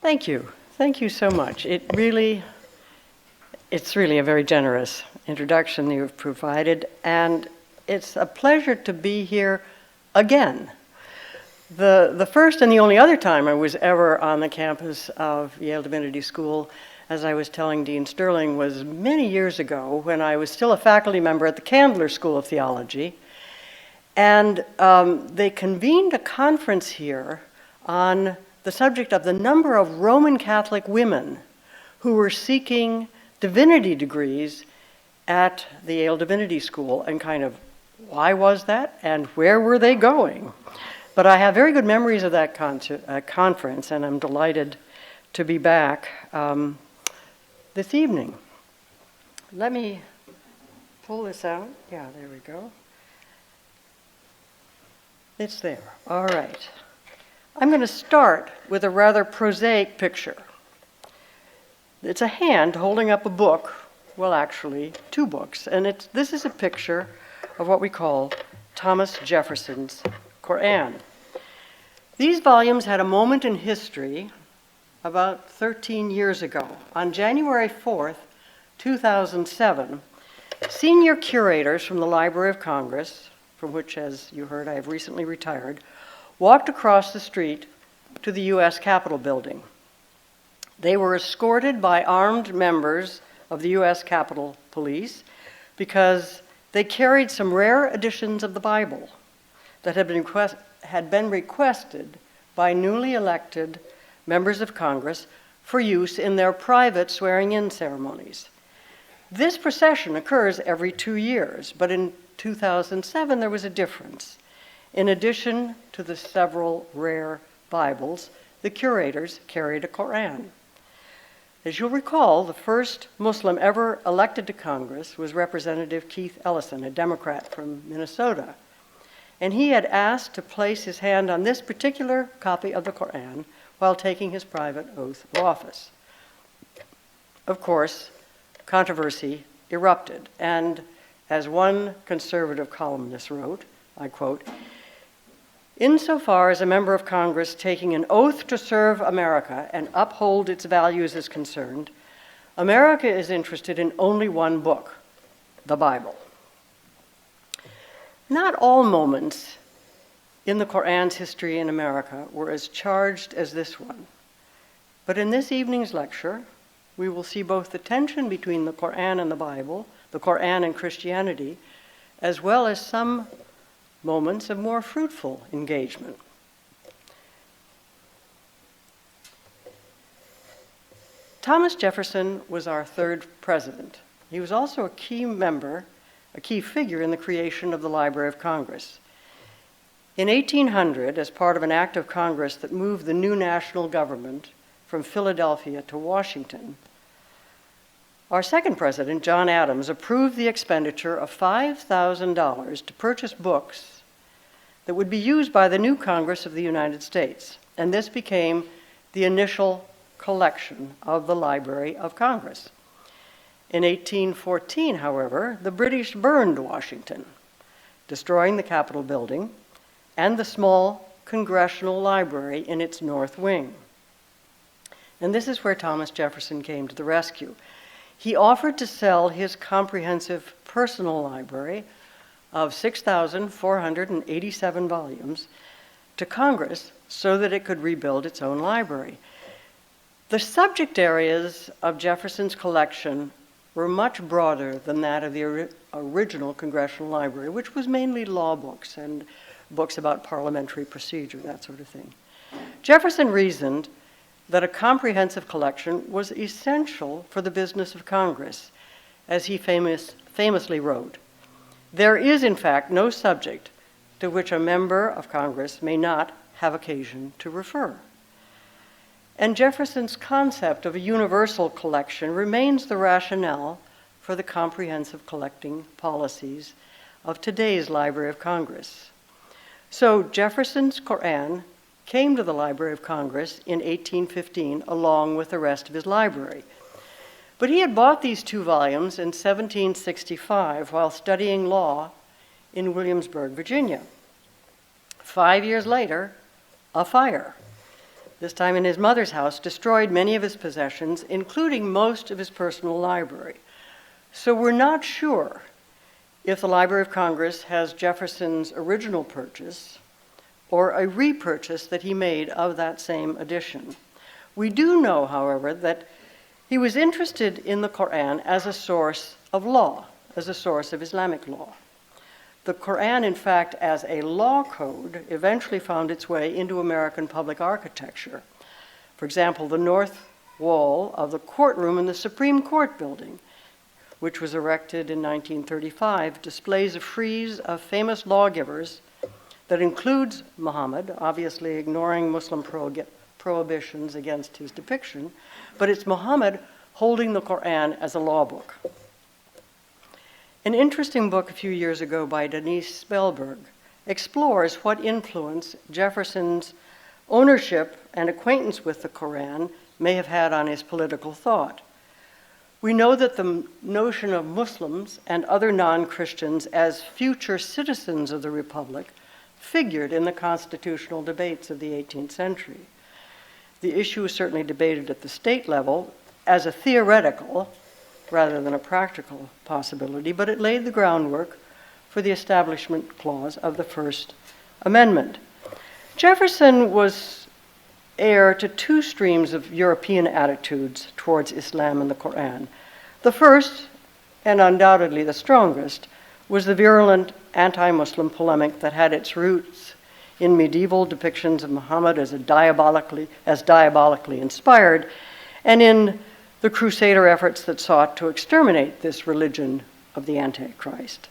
Thank you. Thank you so much. It's really a very generous introduction you've provided, and it's a pleasure to be here again. The first and the only other time I was ever on the campus of Yale Divinity School, as I was telling Dean Sterling, was many years ago when I was still a faculty member at the Candler School of Theology. And they convened a conference here on the subject of the number of Roman Catholic women who were seeking divinity degrees at the Yale Divinity School, and kind of why was that and where were they going? But I have very good memories of that conference, and I'm delighted to be back this evening. Let me pull this out. Yeah, there we go. It's there. All right. I'm going to start with a rather prosaic picture. It's a hand holding up a book, well, actually, two books, and this is a picture of what we call Thomas Jefferson's Qur'an. These volumes had a moment in history about 13 years ago. On January 4th, 2007, senior curators from the Library of Congress, from which, as you heard, I have recently retired, walked across the street to the U.S. Capitol building. They were escorted by armed members of the U.S. Capitol Police because they carried some rare editions of the Bible that had been requested by newly elected members of Congress for use in their private swearing-in ceremonies. This procession occurs every 2 years, but in 2007 there was a difference. In addition to the several rare Bibles, the curators carried a Qur'an. As you'll recall, the first Muslim ever elected to Congress was Representative Keith Ellison, a Democrat from Minnesota. And he had asked to place his hand on this particular copy of the Qur'an while taking his private oath of office. Of course, controversy erupted, and as one conservative columnist wrote, I quote, "Insofar as a member of Congress taking an oath to serve America and uphold its values is concerned, America is interested in only one book, the Bible." Not all moments in the Qur'an's history in America were as charged as this one. But in this evening's lecture, we will see both the tension between the Qur'an and the Bible, the Qur'an and Christianity, as well as some moments of more fruitful engagement. Thomas Jefferson was our third president. He was also a key figure in the creation of the Library of Congress. In 1800, as part of an act of Congress that moved the new national government from Philadelphia to Washington, our second president, John Adams, approved the expenditure of $5,000 to purchase books that would be used by the new Congress of the United States. And this became the initial collection of the Library of Congress. In 1814, however, the British burned Washington, destroying the Capitol building and the small Congressional Library in its north wing. And this is where Thomas Jefferson came to the rescue. He offered to sell his comprehensive personal library of 6,487 volumes to Congress so that it could rebuild its own library. The subject areas of Jefferson's collection were much broader than that of the original Congressional Library, which was mainly law books and books about parliamentary procedure, that sort of thing. Jefferson reasoned that a comprehensive collection was essential for the business of Congress. As he famously wrote, "There is, in fact, no subject to which a member of Congress may not have occasion to refer." And Jefferson's concept of a universal collection remains the rationale for the comprehensive collecting policies of today's Library of Congress. So Jefferson's Qur'an came to the Library of Congress in 1815 along with the rest of his library. But he had bought these two volumes in 1765 while studying law in Williamsburg, Virginia. 5 years later, a fire. this time in his mother's house, destroyed many of his possessions, including most of his personal library. So we're not sure if the Library of Congress has Jefferson's original purchase or a repurchase that he made of that same edition. We do know, however, that he was interested in the Qur'an as a source of law, as a source of Islamic law. The Qur'an, in fact, as a law code, eventually found its way into American public architecture. For example, the north wall of the courtroom in the Supreme Court building, which was erected in 1935, displays a frieze of famous lawgivers that includes Muhammad, obviously ignoring Muslim prohibitions against his depiction, but it's Muhammad holding the Qur'an as a law book. An interesting book a few years ago by Denise Spellberg explores what influence Jefferson's ownership and acquaintance with the Qur'an may have had on his political thought. We know that the notion of Muslims and other non-Christians as future citizens of the Republic figured in the constitutional debates of the 18th century. The issue was certainly debated at the state level as a theoretical rather than a practical possibility, but it laid the groundwork for the Establishment Clause of the First Amendment. Jefferson was heir to two streams of European attitudes towards Islam and the Qur'an. The first, and undoubtedly the strongest, was the virulent anti-Muslim polemic that had its roots in medieval depictions of Muhammad as diabolically inspired, and in the Crusader efforts that sought to exterminate this religion of the Antichrist.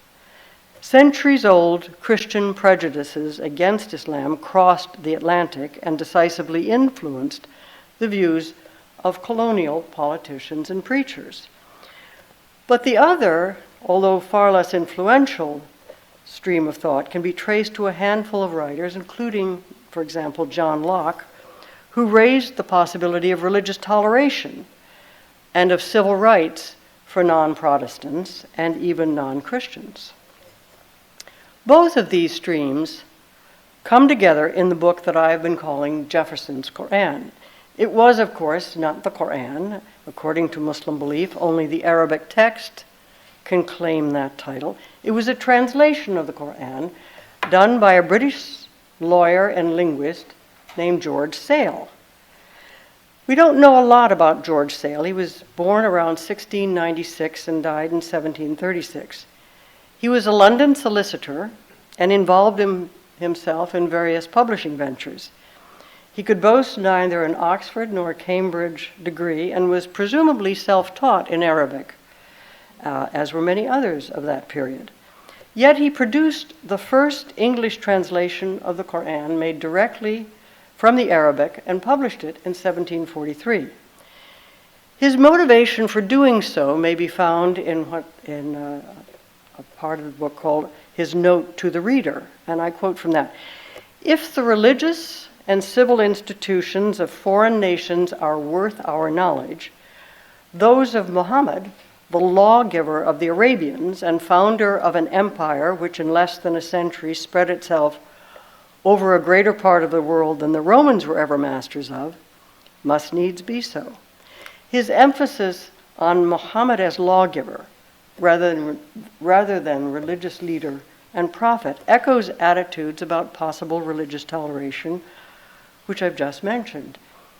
Centuries-old Christian prejudices against Islam crossed the Atlantic and decisively influenced the views of colonial politicians and preachers. But the other, although far less influential, stream of thought can be traced to a handful of writers, including, for example, John Locke, who raised the possibility of religious toleration and of civil rights for non-Protestants and even non-Christians. Both of these streams come together in the book that I have been calling Jefferson's Qur'an. It was, of course, not the Qur'an. According to Muslim belief, only the Arabic text can claim that title. It was a translation of the Qur'an done by a British lawyer and linguist named George Sale. We don't know a lot about George Sale. He was born around 1696 and died in 1736. He was a London solicitor and involved himself in various publishing ventures. He could boast neither an Oxford nor Cambridge degree and was presumably self-taught in Arabic, as were many others of that period. Yet he produced the first English translation of the Qur'an made directly from the Arabic and published it in 1743. His motivation for doing so may be found in a part of the book called his Note to the Reader, and I quote from that: "If the religious and civil institutions of foreign nations are worth our knowledge, those of Muhammad, the lawgiver of the Arabians and founder of an empire which in less than a century spread itself over a greater part of the world than the Romans were ever masters of, must needs be so." His emphasis on Muhammad as lawgiver rather than religious leader and prophet echoes attitudes about possible religious toleration, which I've just mentioned.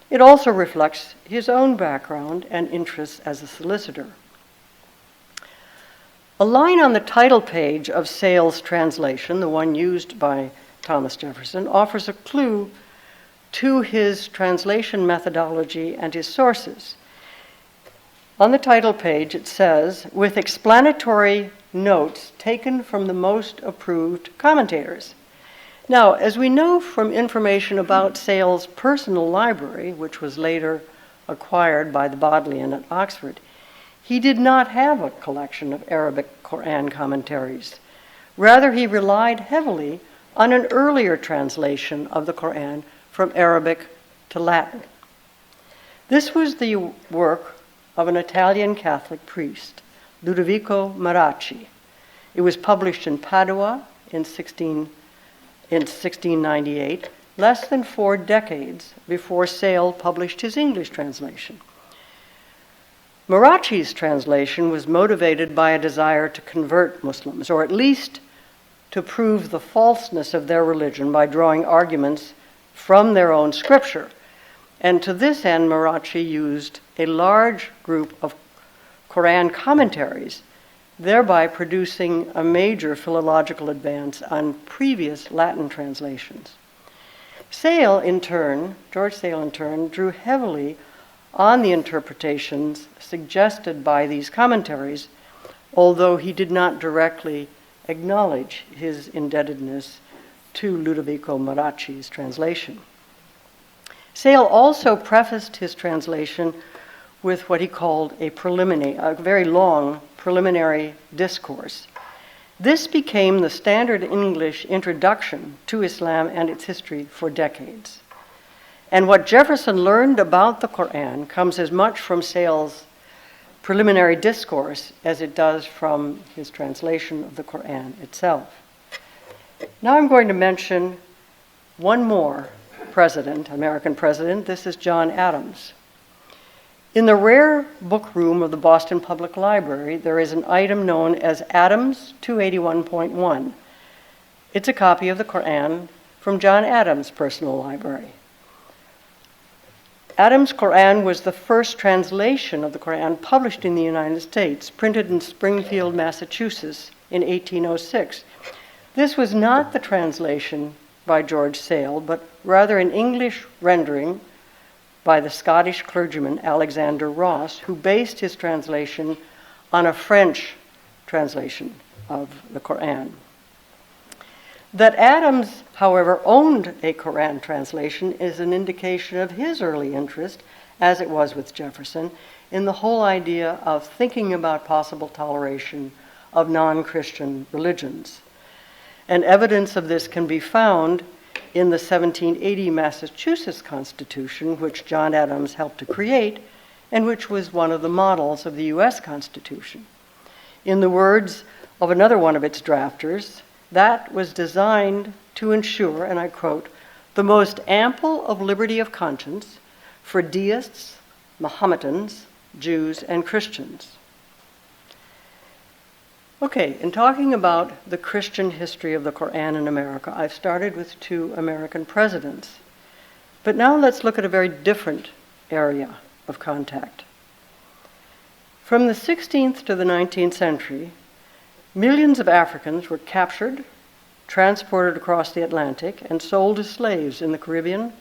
It also reflects his own background and interests as a solicitor. A line on the title page of Sale's translation, the one used by Thomas Jefferson, offers a clue to his translation methodology and his sources. On the title page it says, "with explanatory notes taken from the most approved commentators." Now, as we know from information about Sale's personal library, which was later acquired by the Bodleian at Oxford, he did not have a collection of Arabic Qur'an commentaries. Rather, he relied heavily on an earlier translation of the Qur'an from Arabic to Latin. This was the work of an Italian Catholic priest, Ludovico Maracci. It was published in Padua in 1698, less than 4 decades before Sale published his English translation. Marachi's translation was motivated by a desire to convert Muslims, or at least to prove the falseness of their religion by drawing arguments from their own scripture. And to this end, Marachi used a large group of Qur'an commentaries, thereby producing a major philological advance on previous Latin translations. George Sale in turn, drew heavily on the interpretations suggested by these commentaries, although he did not directly acknowledge his indebtedness to Ludovico Marachi's translation. Sale also prefaced his translation with what he called a very long preliminary discourse. This became the standard English introduction to Islam and its history for decades. And what Jefferson learned about the Qur'an comes as much from Sale's preliminary discourse as it does from his translation of the Qur'an itself. Now I'm going to mention one more American president. This is John Adams. In the rare book room of the Boston Public Library, there is an item known as Adams 281.1. It's a copy of the Qur'an from John Adams' personal library. Adams' Qur'an was the first translation of the Qur'an published in the United States, printed in Springfield, Massachusetts in 1806. This was not the translation by George Sale, but rather an English rendering by the Scottish clergyman Alexander Ross, who based his translation on a French translation of the Qur'an. That Adams, however, owned a Qur'an translation is an indication of his early interest, as it was with Jefferson, in the whole idea of thinking about possible toleration of non-Christian religions. And evidence of this can be found in the 1780 Massachusetts Constitution, which John Adams helped to create, and which was one of the models of the U.S. Constitution. In the words of another one of its drafters, that was designed to ensure, and I quote, the most ample of liberty of conscience for deists, Mohammedans, Jews, and Christians. Okay, in talking about the Christian history of the Qur'an in America, I've started with 2 American presidents. But now let's look at a very different area of contact. From the 16th to the 19th century, millions of Africans were captured, transported across the Atlantic, and sold as slaves in the Caribbean,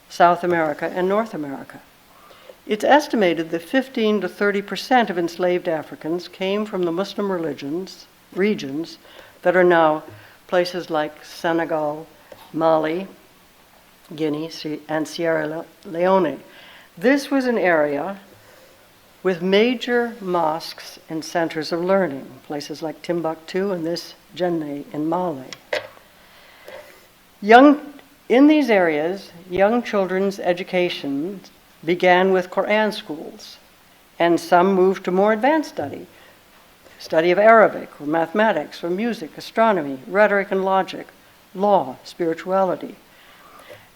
South America, and North America. It's estimated that 15 to 30% of enslaved Africans came from the Muslim regions that are now places like Senegal, Mali, Guinea, and Sierra Leone. This was an area with major mosques and centers of learning, places like Timbuktu and this Jenne in Mali. In these areas, young children's education began with Qur'an schools, and some moved to more advanced study of Arabic or mathematics or music, astronomy, rhetoric and logic, law, spirituality.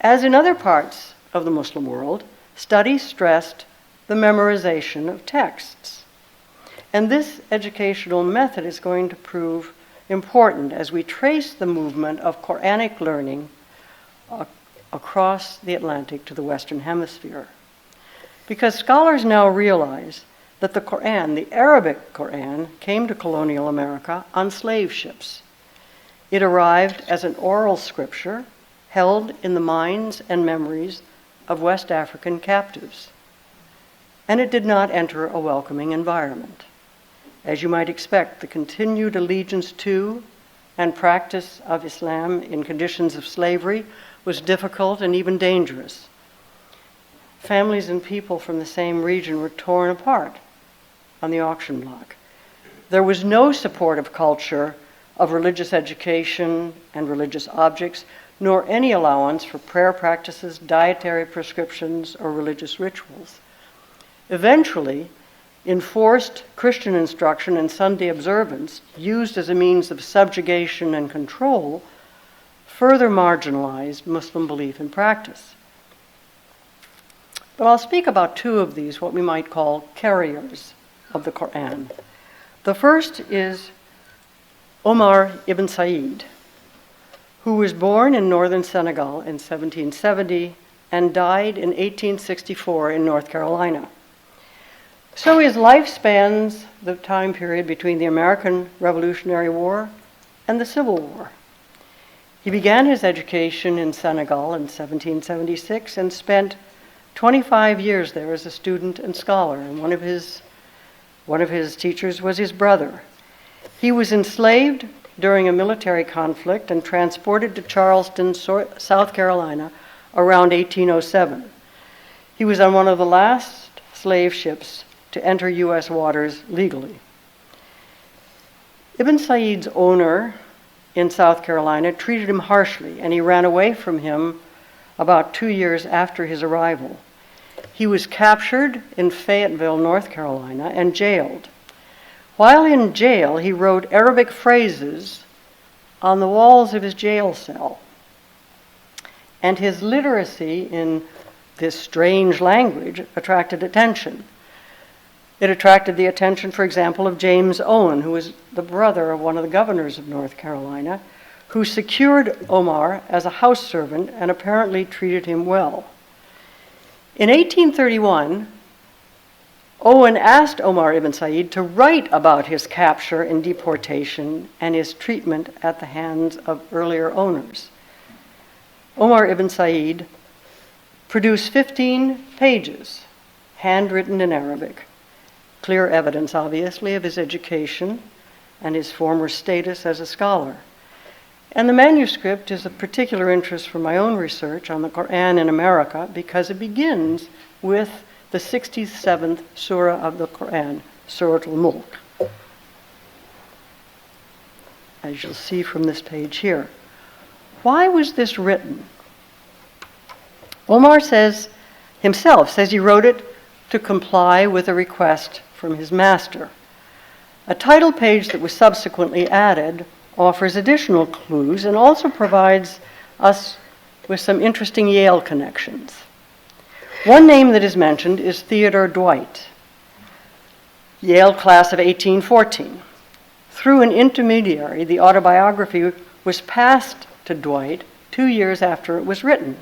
As in other parts of the Muslim world, study stressed the memorization of texts. And this educational method is going to prove important as we trace the movement of Quranic learning across the Atlantic to the Western Hemisphere. Because scholars now realize that the Qur'an, the Arabic Qur'an, came to colonial America on slave ships. It arrived as an oral scripture held in the minds and memories of West African captives. And it did not enter a welcoming environment. As you might expect, the continued allegiance to and practice of Islam in conditions of slavery was difficult and even dangerous. Families and people from the same region were torn apart on the auction block. There was no supportive culture of religious education and religious objects, nor any allowance for prayer practices, dietary prescriptions, or religious rituals. Eventually, enforced Christian instruction and Sunday observance, used as a means of subjugation and control, further marginalized Muslim belief and practice. But I'll speak about two of these, what we might call carriers of the Qur'an. The first is Omar ibn Said, who was born in northern Senegal in 1770 and died in 1864 in North Carolina. So his life spans the time period between the American Revolutionary War and the Civil War. He began his education in Senegal in 1776 and spent 25 years there as a student and scholar, and one of his teachers was his brother. He was enslaved during a military conflict and transported to Charleston, South Carolina, around 1807. He was on one of the last slave ships to enter U.S. waters legally. Ibn Said's owner in South Carolina treated him harshly, and he ran away from him about 2 years after his arrival. He was captured in Fayetteville, North Carolina, and jailed. While in jail, he wrote Arabic phrases on the walls of his jail cell. And his literacy in this strange language attracted attention. It attracted the attention, for example, of James Owen, who was the brother of one of the governors of North Carolina, who secured Omar as a house servant and apparently treated him well. In 1831, Owen asked Omar ibn Said to write about his capture and deportation and his treatment at the hands of earlier owners. Omar ibn Said produced 15 pages, handwritten in Arabic, clear evidence, obviously, of his education and his former status as a scholar. And the manuscript is of particular interest for my own research on the Qur'an in America because it begins with the 67th surah of the Qur'an, Surah Al-Mulk, as you'll see from this page here. Why was this written? Omar himself says he wrote it to comply with a request from his master. A title page that was subsequently added offers additional clues and also provides us with some interesting Yale connections. One name that is mentioned is Theodore Dwight, Yale class of 1814. Through an intermediary, the autobiography was passed to Dwight 2 years after it was written.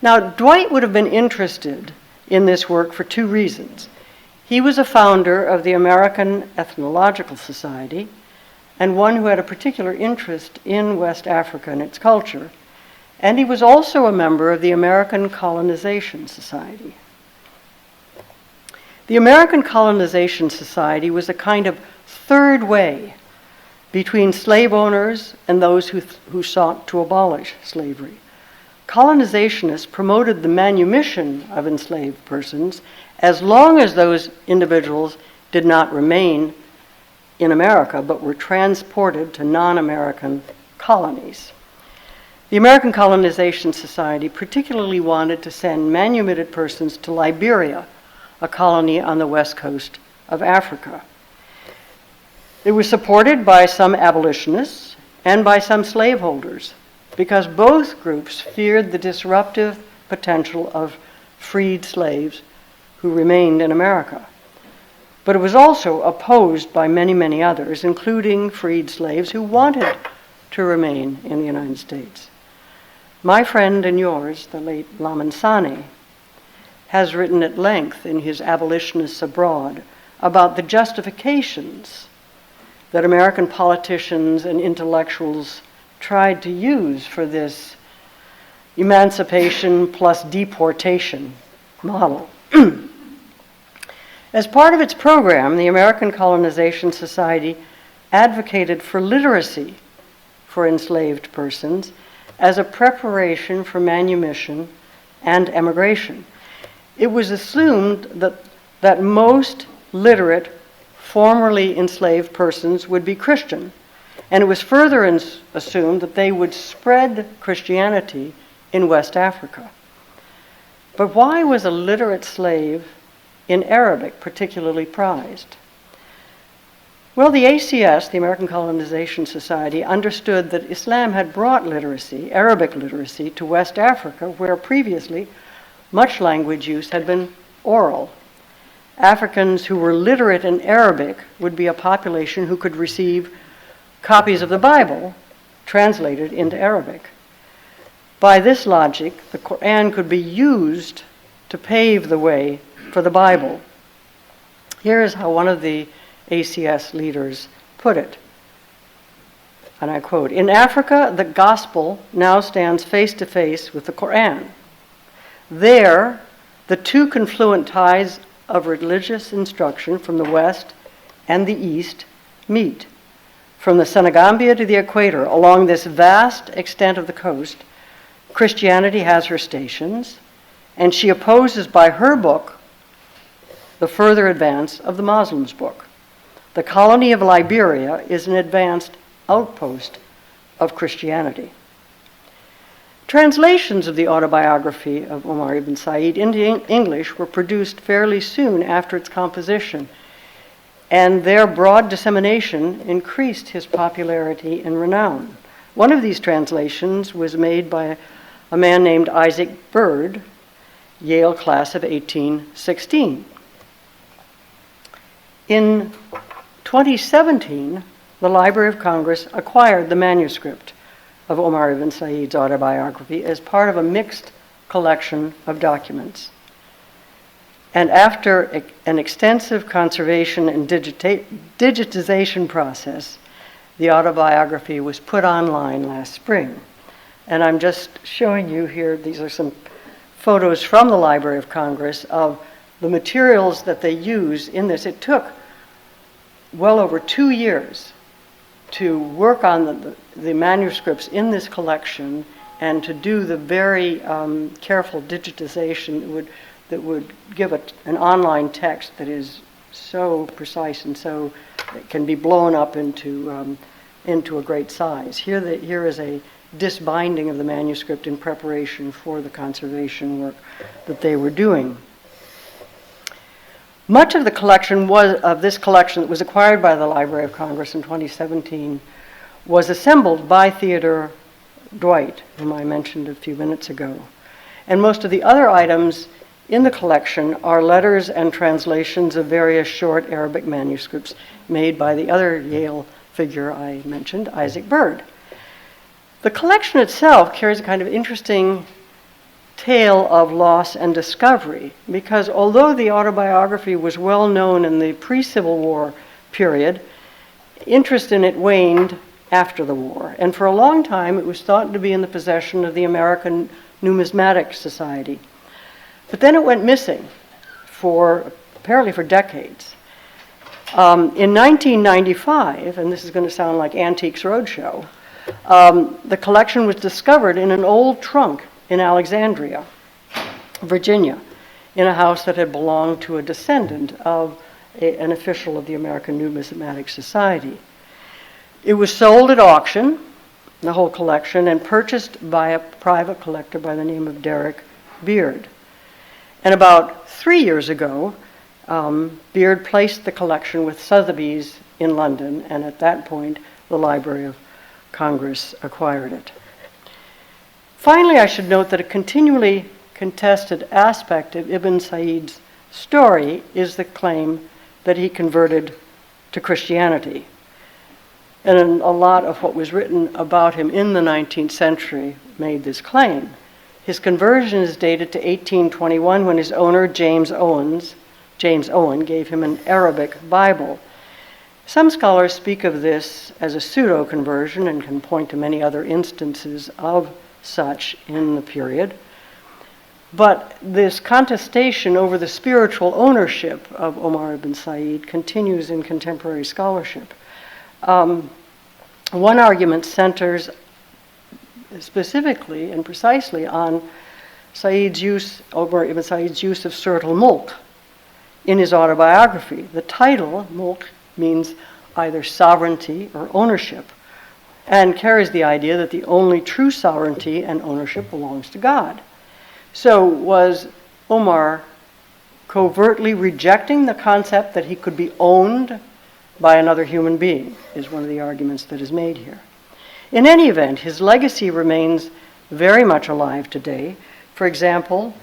Now, Dwight would have been interested in this work for two reasons. He was a founder of the American Ethnological Society and one who had a particular interest in West Africa and its culture, and he was also a member of the American Colonization Society. The American Colonization Society was a kind of third way between slave owners and those who sought to abolish slavery. Colonizationists promoted the manumission of enslaved persons as long as those individuals did not remain in America but were transported to non-American colonies. The American Colonization Society particularly wanted to send manumitted persons to Liberia, a colony on the west coast of Africa. It was supported by some abolitionists and by some slaveholders because both groups feared the disruptive potential of freed slaves who remained in America. But it was also opposed by many, many others, including freed slaves who wanted to remain in the United States. My friend and yours, the late Lamin Sanneh, has written at length in his Abolitionists Abroad about the justifications that American politicians and intellectuals tried to use for this emancipation plus deportation model. As part of its program, the American Colonization Society advocated for literacy for enslaved persons as a preparation for manumission and emigration. It was assumed that most literate, formerly enslaved persons would be Christian, and it was further assumed that they would spread Christianity in West Africa. But why was a literate slave in Arabic particularly prized? Well, the ACS, the American Colonization Society, understood that Islam had brought literacy, Arabic literacy, to West Africa, where previously much language use had been oral. Africans who were literate in Arabic would be a population who could receive copies of the Bible translated into Arabic. By this logic, the Qur'an could be used to pave the way for the Bible. Here is how one of the ACS leaders put it, and I quote, "In Africa, the gospel now stands face to face with the Qur'an. There, the two confluent tides of religious instruction from the West and the East meet. From the Senegambia to the equator, along this vast extent of the coast, Christianity has her stations, and she opposes by her book the further advance of the Muslims' book. The colony of Liberia is an advanced outpost of Christianity." Translations of the autobiography of Omar ibn Said into English were produced fairly soon after its composition, and their broad dissemination increased his popularity and renown. One of these translations was made by a man named Isaac Bird, Yale class of 1816. In 2017, the Library of Congress acquired the manuscript of Omar ibn Said's autobiography as part of a mixed collection of documents. And after an extensive conservation and digitization process, the autobiography was put online last spring. And I'm just showing you here, these are some photos from the Library of Congress of the materials that they use in this. It took well over 2 years to work on the manuscripts in this collection and to do the very careful digitization that would give an online text that is so precise and so it can be blown up into a great size. Here is a disbinding of the manuscript in preparation for the conservation work that they were doing. Much of this collection that was acquired by the Library of Congress in 2017 was assembled by Theodore Dwight, whom I mentioned a few minutes ago. And most of the other items in the collection are letters and translations of various short Arabic manuscripts made by the other Yale figure I mentioned, Isaac Bird. The collection itself carries a kind of interesting tale of loss and discovery, because although the autobiography was well known in the pre-Civil War period, interest in it waned after the war. And for a long time, it was thought to be in the possession of the American Numismatic Society. But then it went missing apparently for decades. In 1995, and this is going to sound like Antiques Roadshow, the collection was discovered in an old trunk in Alexandria, Virginia, in a house that had belonged to a descendant of an official of the American Numismatic Society. It was sold at auction, the whole collection, and purchased by a private collector by the name of Derek Beard. And about 3 years ago, Beard placed the collection with Sotheby's in London, and at that point, the Library of Congress acquired it. Finally, I should note that a continually contested aspect of Ibn Said's story is the claim that he converted to Christianity. And a lot of what was written about him in the 19th century made this claim. His conversion is dated to 1821 when his owner, James Owen, gave him an Arabic Bible. Some scholars speak of this as a pseudo-conversion and can point to many other instances of such in the period. But this contestation over the spiritual ownership of Omar ibn Said continues in contemporary scholarship. One argument centers specifically and precisely on Omar ibn Said's use of Surat al-Mulk in his autobiography. The title, Mulk, means either sovereignty or ownership, and carries the idea that the only true sovereignty and ownership belongs to God. So was Omar covertly rejecting the concept that he could be owned by another human being, is one of the arguments that is made here. In any event, his legacy remains very much alive today. For example,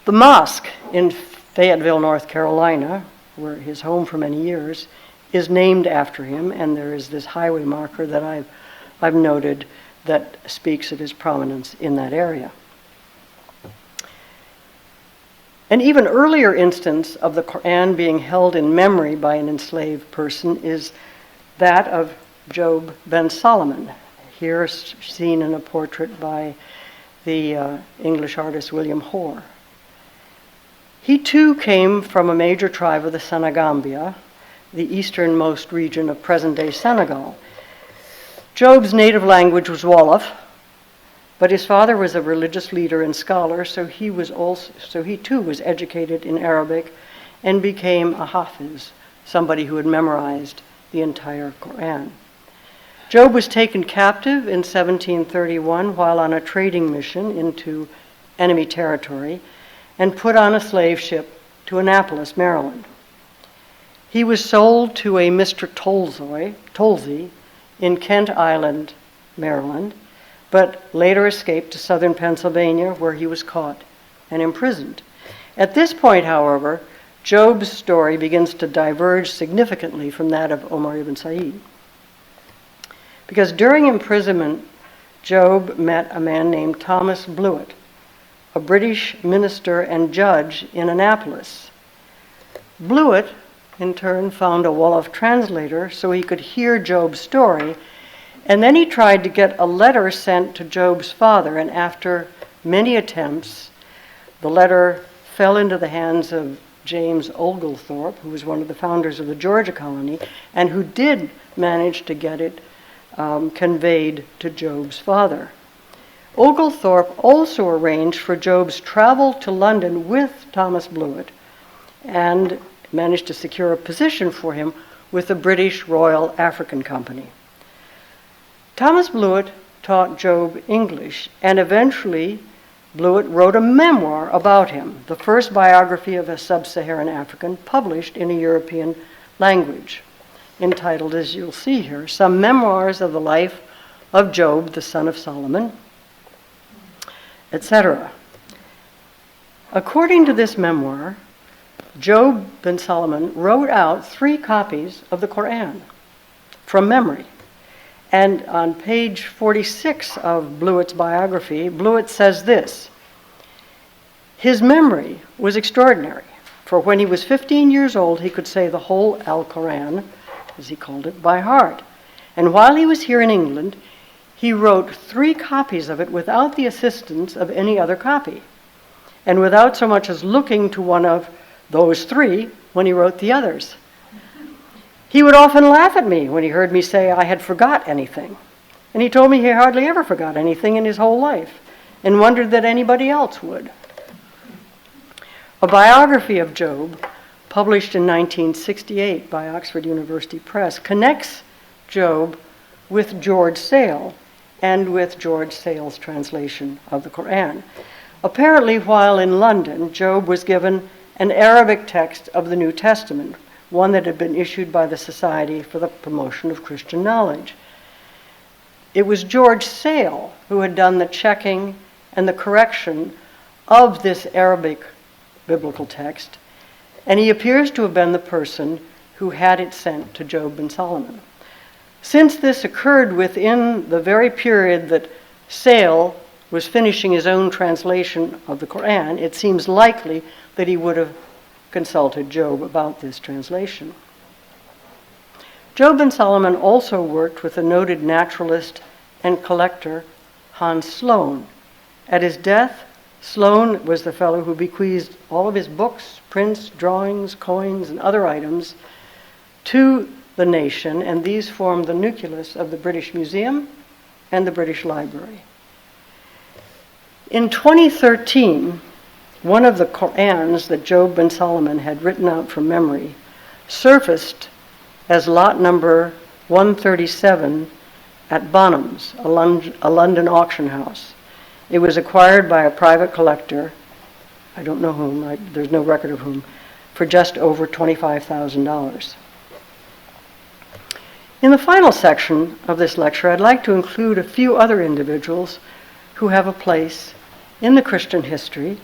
the mosque in Fayetteville, North Carolina, where his home for many years, is named after him, and there is this highway marker that I've noted that speaks of his prominence in that area. An even earlier instance of the Qur'an being held in memory by an enslaved person is that of Job ben Solomon, here seen in a portrait by the English artist William Hoare. He too came from a major tribe of the Senegambia, the easternmost region of present-day Senegal. Job's native language was Wolof, but his father was a religious leader and scholar, so he too was educated in Arabic and became a hafiz, somebody who had memorized the entire Qur'an. Job was taken captive in 1731 while on a trading mission into enemy territory and put on a slave ship to Annapolis, Maryland. He was sold to a Mr. Tolsey in Kent Island, Maryland, but later escaped to southern Pennsylvania, where he was caught and imprisoned. At this point, however, Job's story begins to diverge significantly from that of Omar ibn Said. Because during imprisonment, Job met a man named Thomas Blewett, a British minister and judge in Annapolis. Blewett, in turn, found a Wolof translator so he could hear Job's story, and then he tried to get a letter sent to Job's father, and after many attempts, the letter fell into the hands of James Oglethorpe, who was one of the founders of the Georgia colony, and who did manage to get it conveyed to Job's father. Oglethorpe also arranged for Job's travel to London with Thomas Blewett and managed to secure a position for him with the British Royal African Company. Thomas Blewett taught Job English, and eventually Blewett wrote a memoir about him, the first biography of a sub-Saharan African published in a European language, entitled, as you'll see here, Some Memoirs of the Life of Job, the Son of Solomon, etc. According to this memoir, Job ben Solomon wrote out 3 copies of the Qur'an from memory. And on page 46 of Blewett's biography, Blewett says this: his memory was extraordinary, for when he was 15 years old, he could say the whole Al-Quran, as he called it, by heart. And while he was here in England, he wrote 3 copies of it without the assistance of any other copy, and without so much as looking to one of those 3 when he wrote the others. He would often laugh at me when he heard me say I had forgot anything. And he told me he hardly ever forgot anything in his whole life and wondered that anybody else would. A biography of Job, published in 1968 by Oxford University Press, connects Job with George Sale and with George Sale's translation of the Qur'an. Apparently, while in London, Job was given an Arabic text of the New Testament, one that had been issued by the Society for the Promotion of Christian Knowledge. It was George Sale who had done the checking and the correction of this Arabic biblical text, and he appears to have been the person who had it sent to Job ben Solomon. Since this occurred within the very period that Sale was finishing his own translation of the Qur'an, it seems likely that he would have consulted Job about this translation. Job ben Solomon also worked with the noted naturalist and collector Hans Sloane. At his death, Sloane was the fellow who bequeathed all of his books, prints, drawings, coins, and other items to the nation, and these formed the nucleus of the British Museum and the British Library. In 2013, one of the Qur'ans that Job ben Solomon had written out from memory surfaced as lot number 137 at Bonham's, a London auction house. It was acquired by a private collector, I don't know whom, there's no record of whom, for just over $25,000. In the final section of this lecture, I'd like to include a few other individuals who have a place in the Christian history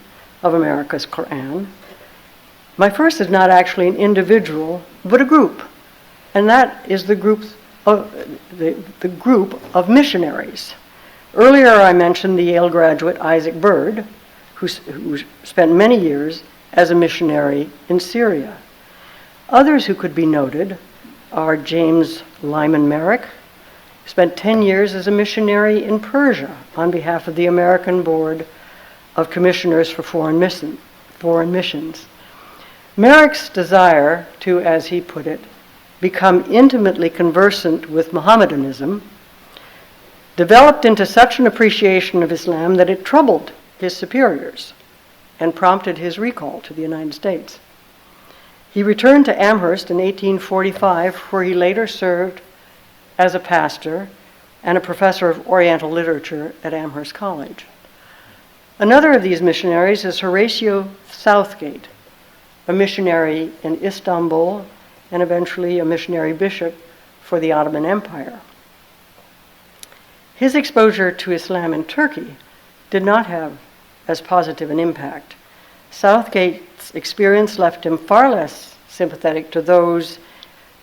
of America's Qur'an. My first is not actually an individual, but a group, and that is the group of missionaries. Earlier I mentioned the Yale graduate Isaac Byrd, who spent many years as a missionary in Syria. Others who could be noted are James Lyman Merrick, who spent 10 years as a missionary in Persia on behalf of the American Board of Commissioners for Foreign Missions. Merrick's desire to, as he put it, become intimately conversant with Mohammedanism developed into such an appreciation of Islam that it troubled his superiors and prompted his recall to the United States. He returned to Amherst in 1845, where he later served as a pastor and a professor of Oriental literature at Amherst College. Another of these missionaries is Horatio Southgate, a missionary in Istanbul and eventually a missionary bishop for the Ottoman Empire. His exposure to Islam in Turkey did not have as positive an impact. Southgate's experience left him far less sympathetic to those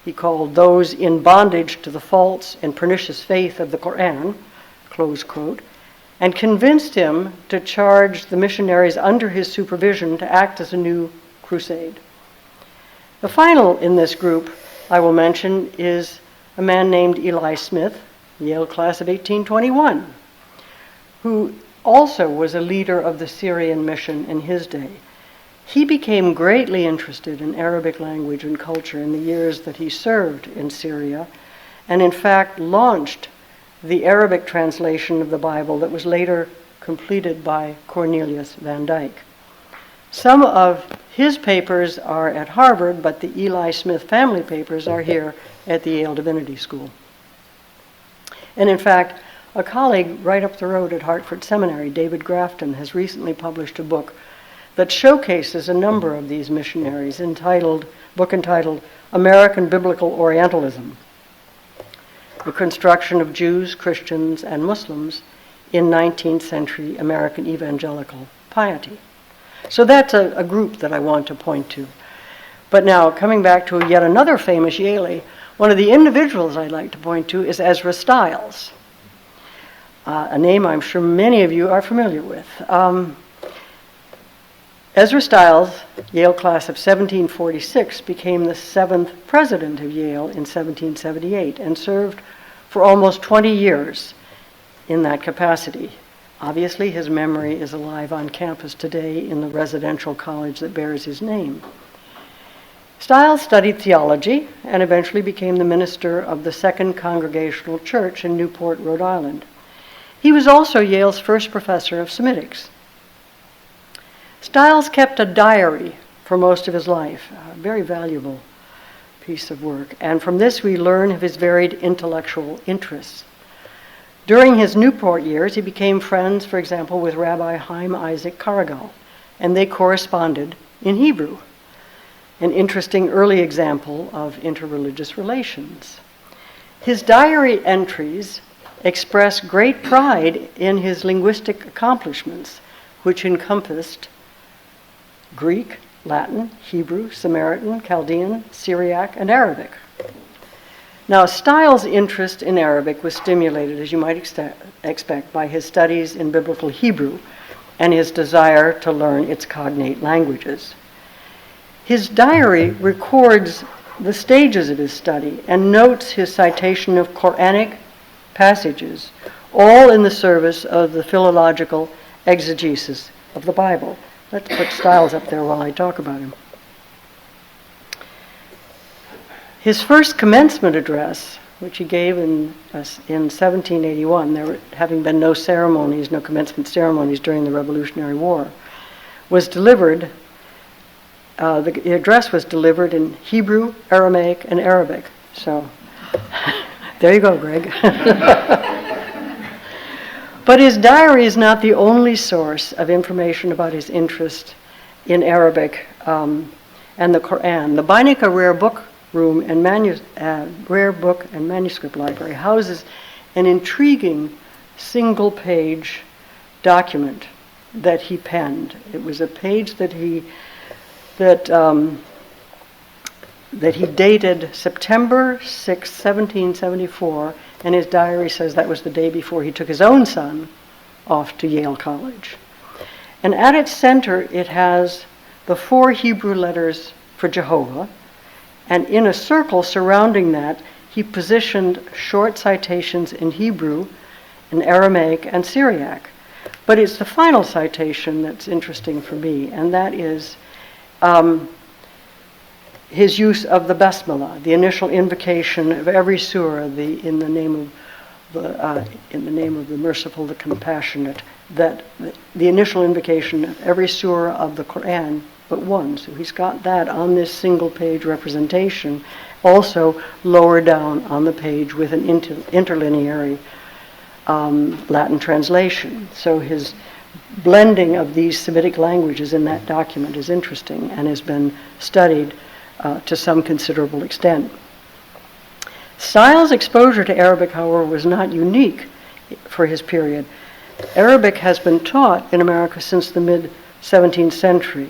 he called those in bondage to the false and pernicious faith of the Qur'an, close quote, and convinced him to charge the missionaries under his supervision to act as a new crusade. The final in this group I will mention is a man named Eli Smith, Yale class of 1821, who also was a leader of the Syrian mission in his day. He became greatly interested in Arabic language and culture in the years that he served in Syria, and in fact launched the Arabic translation of the Bible that was later completed by Cornelius van Dyck. Some of his papers are at Harvard, but the Eli Smith family papers are here at the Yale Divinity School. And in fact, a colleague right up the road at Hartford Seminary, David Grafton, has recently published a book that showcases a number of these missionaries, book entitled American Biblical Orientalism, the construction of Jews, Christians, and Muslims in 19th century American evangelical piety. So that's a group that I want to point to. But now, coming back to yet another famous Yale, one of the individuals I'd like to point to is Ezra Stiles, a name I'm sure many of you are familiar with. Ezra Stiles, Yale class of 1746, became the 7th president of Yale in 1778 and served for almost 20 years in that capacity. Obviously, his memory is alive on campus today in the residential college that bears his name. Stiles studied theology and eventually became the minister of the Second Congregational Church in Newport, Rhode Island. He was also Yale's first professor of Semitics. Stiles kept a diary for most of his life, a very valuable piece of work, and from this we learn of his varied intellectual interests. During his Newport years, he became friends, for example, with Rabbi Chaim Isaac Karagal, and they corresponded in Hebrew, an interesting early example of interreligious relations. His diary entries express great pride in his linguistic accomplishments, which encompassed Greek, Latin, Hebrew, Samaritan, Chaldean, Syriac, and Arabic. Now, Stiles' interest in Arabic was stimulated, as you might expect, by his studies in biblical Hebrew and his desire to learn its cognate languages. His diary records the stages of his study and notes his citation of Quranic passages, all in the service of the philological exegesis of the Bible. Let's put Stiles up there while I talk about him. His first commencement address, which he gave in 1781, there having been no commencement ceremonies during the Revolutionary War, was delivered, the address was delivered in Hebrew, Aramaic, and Arabic. So, there you go, Greg. But his diary is not the only source of information about his interest in Arabic and the Qur'an. The Beinika Rare Book room and rare book and manuscript library houses an intriguing single-page document that he penned. It was a page that he dated September 6, 1774, and his diary says that was the day before he took his own son off to Yale College. And at its center, it has the 4 Hebrew letters for Jehovah, and in a circle surrounding that, he positioned short citations in Hebrew, in Aramaic, and Syriac. But it's the final citation that's interesting for me, and that is his use of the Basmalah, the initial invocation of every surah, in the name of the merciful, the compassionate, that the initial invocation of every surah of the Qur'an but one. So he's got that on this single-page representation, also lower down on the page with an interlineary Latin translation. So his blending of these Semitic languages in that document is interesting and has been studied to some considerable extent. Styles' exposure to Arabic, however, was not unique for his period. Arabic has been taught in America since the mid-17th century.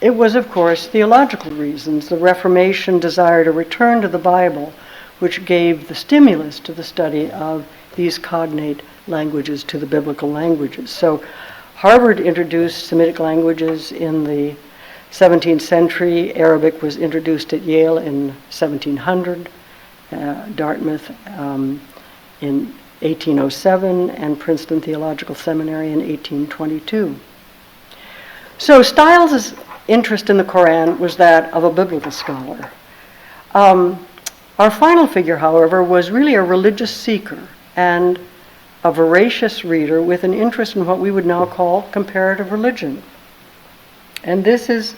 It was, of course, theological reasons, the Reformation desire to return to the Bible, which gave the stimulus to the study of these cognate languages to the biblical languages. So Harvard introduced Semitic languages in the 17th century. Arabic was introduced at Yale in 1700, Dartmouth in 1807, and Princeton Theological Seminary in 1822. So Styles' interest in the Qur'an was that of a biblical scholar. Our final figure, however, was really a religious seeker and a voracious reader with an interest in what we would now call comparative religion. And this is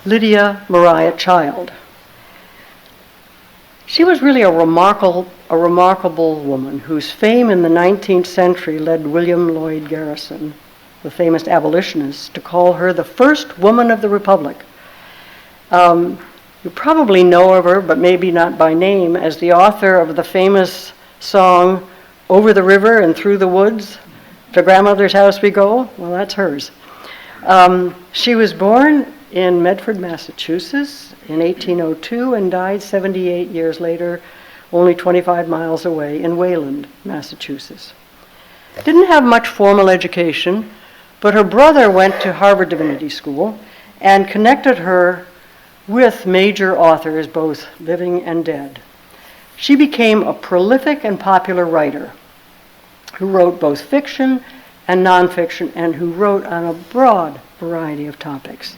Lydia Maria Child. She was really a remarkable woman whose fame in the 19th century led William Lloyd Garrison, the famous abolitionist, to call her the first woman of the Republic. You probably know of her, but maybe not by name, as the author of the famous song, "Over the River and Through the Woods, to Grandmother's House We Go." Well, that's hers. She was born in Medford, Massachusetts in 1802 and died 78 years later, only 25 miles away in Wayland, Massachusetts. Didn't have much formal education, but her brother went to Harvard Divinity School and connected her with major authors, both living and dead. She became a prolific and popular writer who wrote both fiction and nonfiction, and who wrote on a broad variety of topics.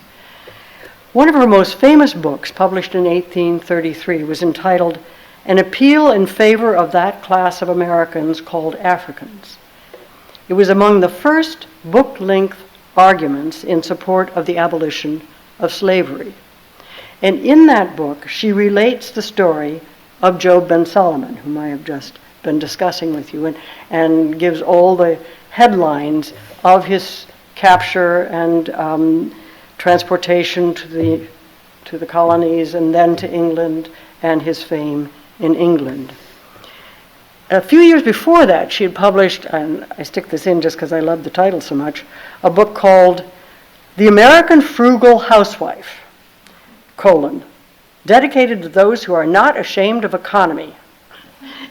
One of her most famous books, published in 1833, was entitled "An Appeal in Favor of That Class of Americans Called Africans." It was among the first book-length arguments in support of the abolition of slavery. And in that book, she relates the story of Job ben Solomon, whom I have just been discussing with you, and gives all the headlines of his capture and transportation to the colonies and then to England, and his fame in England. A few years before that, she had published, and I stick this in just because I love the title so much, a book called "The American Frugal Housewife, dedicated to those who are not ashamed of economy."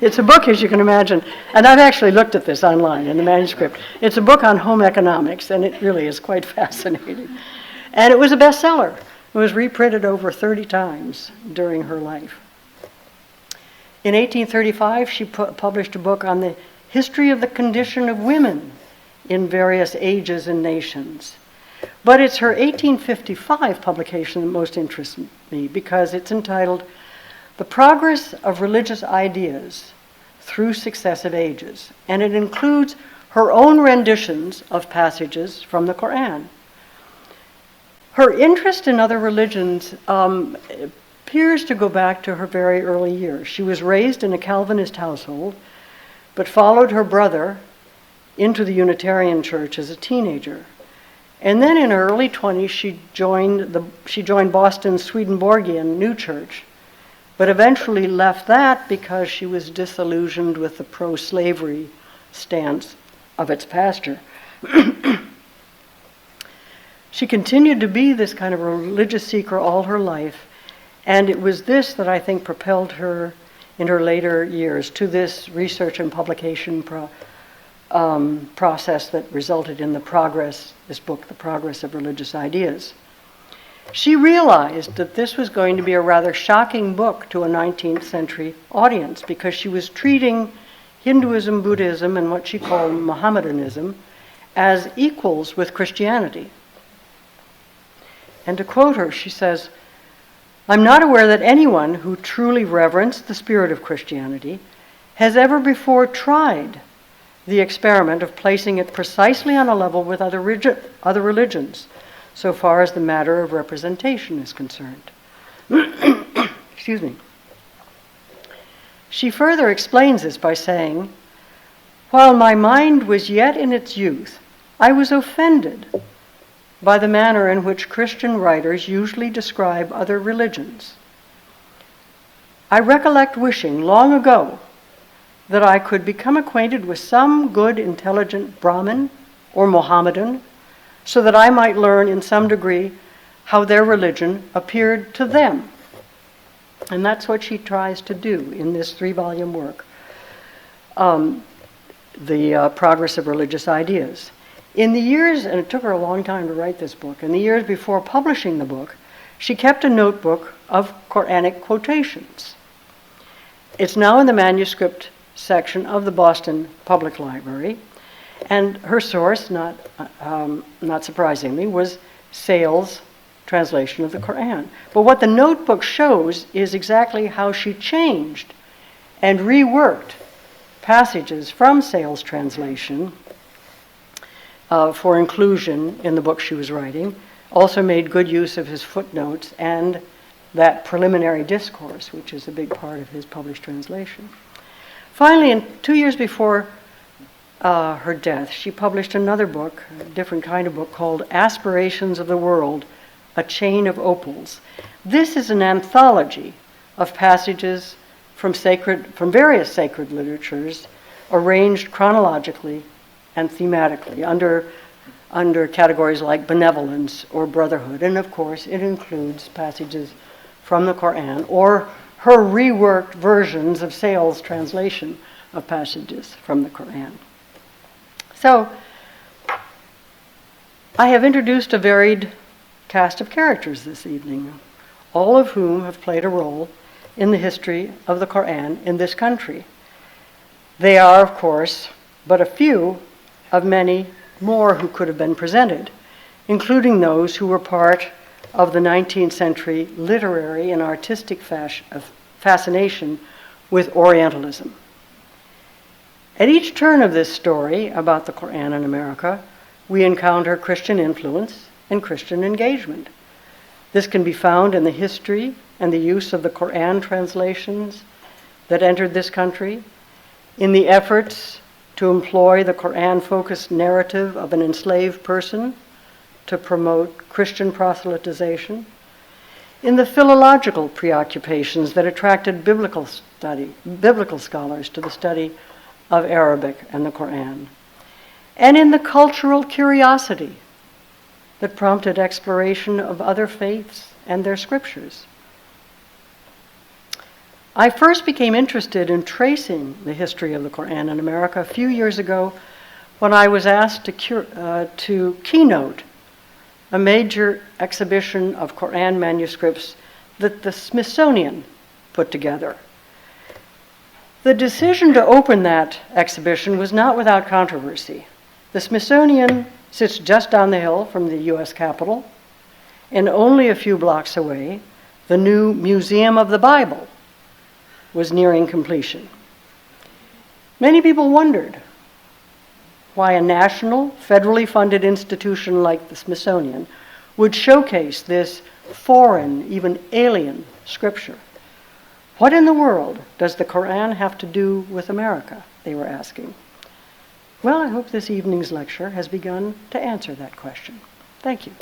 It's a book, as you can imagine, and I've actually looked at this online in the manuscript. It's a book on home economics, and it really is quite fascinating. And it was a bestseller. It was reprinted over 30 times during her life. In 1835, she published a book on the history of the condition of women in various ages and nations. But it's her 1855 publication that most interests me, because it's entitled "The Progress of Religious Ideas Through Successive Ages," and it includes her own renditions of passages from the Qur'an. Her interest in other religions appears to go back to her very early years. She was raised in a Calvinist household, but followed her brother into the Unitarian Church as a teenager. And then in her early 20s, she joined Boston's Swedenborgian New Church but eventually left that because she was disillusioned with the pro-slavery stance of its pastor. She continued to be this kind of religious seeker all her life, and it was this that I think propelled her in her later years to this research and publication process that resulted in this book, The Progress of Religious Ideas. She realized that this was going to be a rather shocking book to a 19th century audience because she was treating Hinduism, Buddhism, and what she called Mohammedanism as equals with Christianity. And to quote her, she says, "I'm not aware that anyone who truly reverenced the spirit of Christianity has ever before tried the experiment of placing it precisely on a level with other religions, so far as the matter of representation is concerned." Excuse me. She further explains this by saying, "While my mind was yet in its youth, I was offended by the manner in which Christian writers usually describe other religions. I recollect wishing long ago that I could become acquainted with some good, intelligent Brahmin or Mohammedan so that I might learn in some degree how their religion appeared to them." And that's what she tries to do in this 3-volume work, The Progress of Religious Ideas. In the years, and it took her a long time to write this book, in the years before publishing the book, she kept a notebook of Quranic quotations. It's now in the manuscript section of the Boston Public Library, and her source, not surprisingly, was Sayle's translation of the Qur'an. But what the notebook shows is exactly how she changed and reworked passages from Sayle's translation for inclusion in the book she was writing, also made good use of his footnotes and that preliminary discourse, which is a big part of his published translation. Finally, 2 years before her death, she published another book, a different kind of book, called Aspirations of the World, A Chain of Opals. This is an anthology of passages from various sacred literatures, arranged chronologically and thematically under categories like benevolence or brotherhood. And of course, it includes passages from the Qur'an or her reworked versions of Sayle's translation of passages from the Qur'an. So, I have introduced a varied cast of characters this evening, all of whom have played a role in the history of the Qur'an in this country. They are, of course, but a few of many more who could have been presented, including those who were part of the 19th century literary and artistic fascination with Orientalism. At each turn of this story about the Qur'an in America, we encounter Christian influence and Christian engagement. This can be found in the history and the use of the Qur'an translations that entered this country, in the efforts to employ the Qur'an-focused narrative of an enslaved person to promote Christian proselytization, in the philological preoccupations that attracted biblical scholars to the study of Arabic and the Qur'an, and in the cultural curiosity that prompted exploration of other faiths and their scriptures. I first became interested in tracing the history of the Qur'an in America a few years ago when I was asked to keynote a major exhibition of Qur'an manuscripts that the Smithsonian put together. The decision to open that exhibition was not without controversy. The Smithsonian sits just down the hill from the U.S. Capitol, and only a few blocks away, the new Museum of the Bible was nearing completion. Many people wondered why a national, federally funded institution like the Smithsonian would showcase this foreign, even alien scripture. What in the world does the Qur'an have to do with America? They were asking. Well, I hope this evening's lecture has begun to answer that question. Thank you.